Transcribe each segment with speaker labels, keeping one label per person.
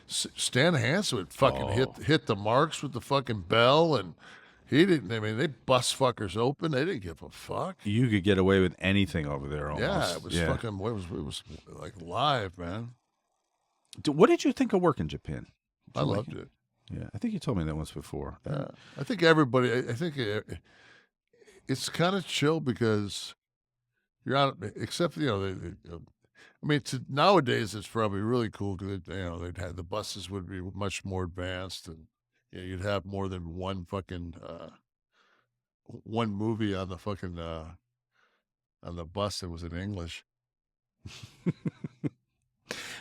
Speaker 1: Stan Hansen would fucking hit the marks with the fucking bell, and he didn't. I mean, they bust fuckers open. They didn't give a fuck.
Speaker 2: You could get away with anything over there almost.
Speaker 1: Yeah, it was fucking. It was like live, man.
Speaker 2: What did you think of work in Japan?
Speaker 1: I loved it.
Speaker 2: Yeah, I think you told me that once before.
Speaker 1: Yeah, I think everybody. I think it's kind of chill because you're out. Except I mean, nowadays it's probably really cool because they'd have the buses would be much more advanced, and you'd have more than one fucking one movie on the fucking on the bus that was in English.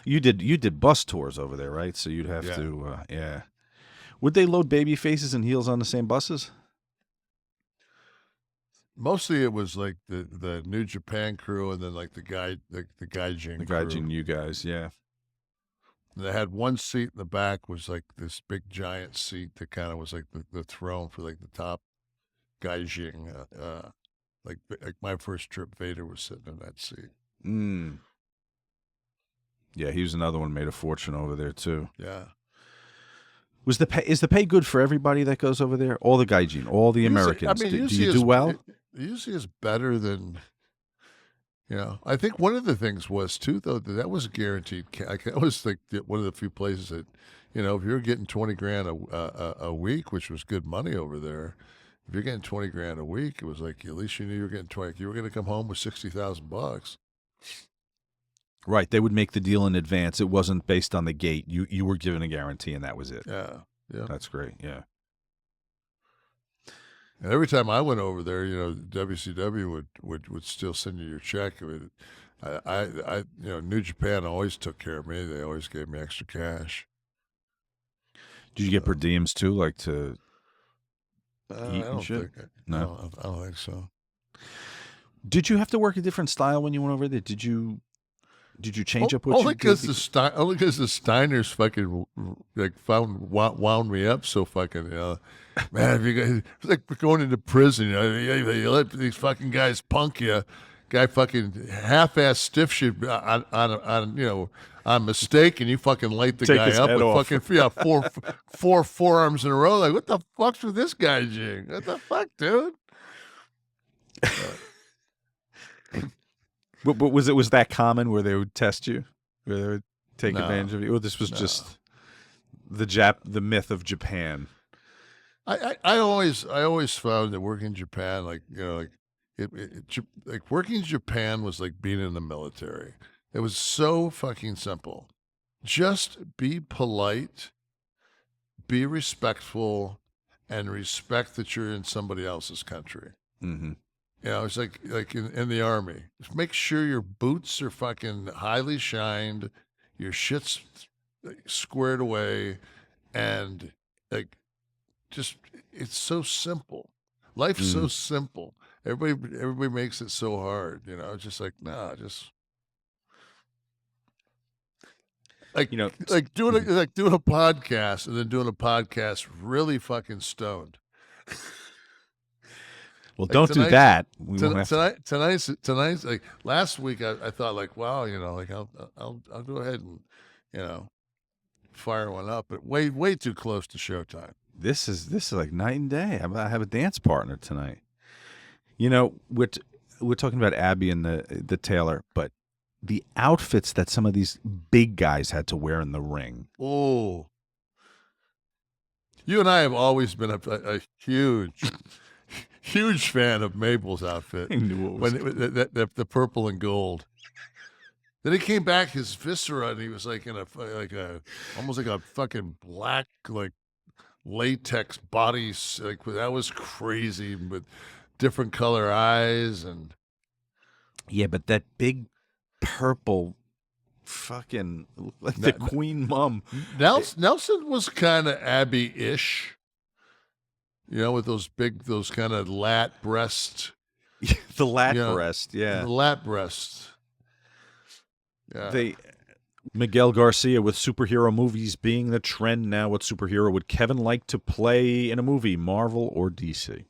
Speaker 2: You did bus tours over there, right? So you'd have to, yeah. Would they load baby faces and heels on the same buses?
Speaker 1: Mostly it was like the New Japan crew, and then like the Gaijin
Speaker 2: The
Speaker 1: crew.
Speaker 2: Gaijin, you guys, yeah.
Speaker 1: And they had one seat in the back was like this big giant seat that kind of was like the throne for like the top Gaijin. Like my first trip, Vader was sitting in that seat.
Speaker 2: Mm. Yeah, he was another one made a fortune over there too.
Speaker 1: Yeah.
Speaker 2: Is the pay good for everybody that goes over there? All the Gaijin, all the Americans. Do you do well?
Speaker 1: Usually it's better than, I think one of the things was too, though, that was guaranteed. That was like one of the few places that, if you're getting 20 grand a week, which was good money over there, if you're getting 20 grand a week, it was like, at least you knew you were getting 20. You were going to come home with $60,000.
Speaker 2: Right. They would make the deal in advance. It wasn't based on the gate. You were given a guarantee and that was it.
Speaker 1: Yeah. Yeah.
Speaker 2: That's great. Yeah.
Speaker 1: And every time I went over there, WCW would still send you your check. New Japan always took care of me. They always gave me extra cash.
Speaker 2: Did you get per diems too, like to eat
Speaker 1: I
Speaker 2: and shit?
Speaker 1: No, I don't think so.
Speaker 2: Did you have to work a different style when you went over there? Did you change up what
Speaker 1: only
Speaker 2: you did?
Speaker 1: Only because the Steiners fucking wound me up so fucking, man, if you guys, it's like going into prison, you let these fucking guys punk you, guy fucking half-ass stiff shit on mistake, and you fucking light the guy up with off. Fucking four forearms in a row. Like, what the fuck's with this guy, Jing? What the fuck, dude?
Speaker 2: But was that common where they would test you, where they would take advantage of you? Or this was just the myth of Japan?
Speaker 1: I always found that working in Japan, like working in Japan was like being in the military. It was so fucking simple. Just be polite, be respectful, and respect that you're in somebody else's country.
Speaker 2: Mm-hmm.
Speaker 1: It's like in the Army. Just make sure your boots are fucking highly shined, your shit's squared away, and like, just, it's so simple. Life's so simple. Everybody makes it so hard. It's just like, nah, just like doing a podcast and then doing a podcast really fucking stoned.
Speaker 2: Well, don't do that.
Speaker 1: Tonight's like last week. I thought like, wow, like I'll go ahead and fire one up, but way too close to showtime.
Speaker 2: This is like night and day. I have a dance partner tonight. We're talking about Abby and the tailor, but the outfits that some of these big guys had to wear in the ring.
Speaker 1: Oh, you and I have always been a huge fan of Mabel's outfit.
Speaker 2: I knew it was
Speaker 1: the purple and gold. Then he came back, his viscera, and he was like in almost like a fucking black like latex body. Like, that was crazy, with different color eyes and.
Speaker 2: Yeah, but that big purple fucking like the Queen Mum.
Speaker 1: Nelson was kind of Abby-ish. With those kind of lat breasts.
Speaker 2: The lat breast, yeah.
Speaker 1: The lat breasts. Yeah.
Speaker 2: Miguel Garcia with superhero movies being the trend now. What superhero would Kevin like to play in a movie, Marvel or DC?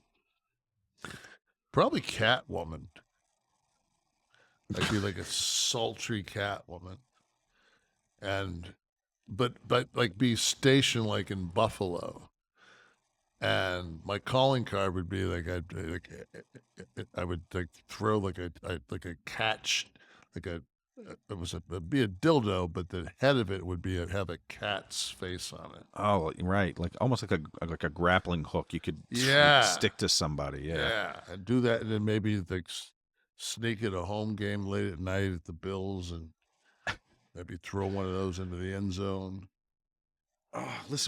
Speaker 1: Probably Catwoman. I'd be like a sultry Catwoman. And but like be stationed like in Buffalo. And my calling card would be like I would like throw like a catch like a it was it'd be a dildo, but the head of it would be have a cat's face on it.
Speaker 2: Oh, right, like almost like a grappling hook you could
Speaker 1: Yeah,
Speaker 2: stick to somebody. Yeah.
Speaker 1: yeah, and do that, and then maybe like sneak at a home game late at night at the Bills, and maybe throw one of those into the end zone.
Speaker 2: Oh, listen.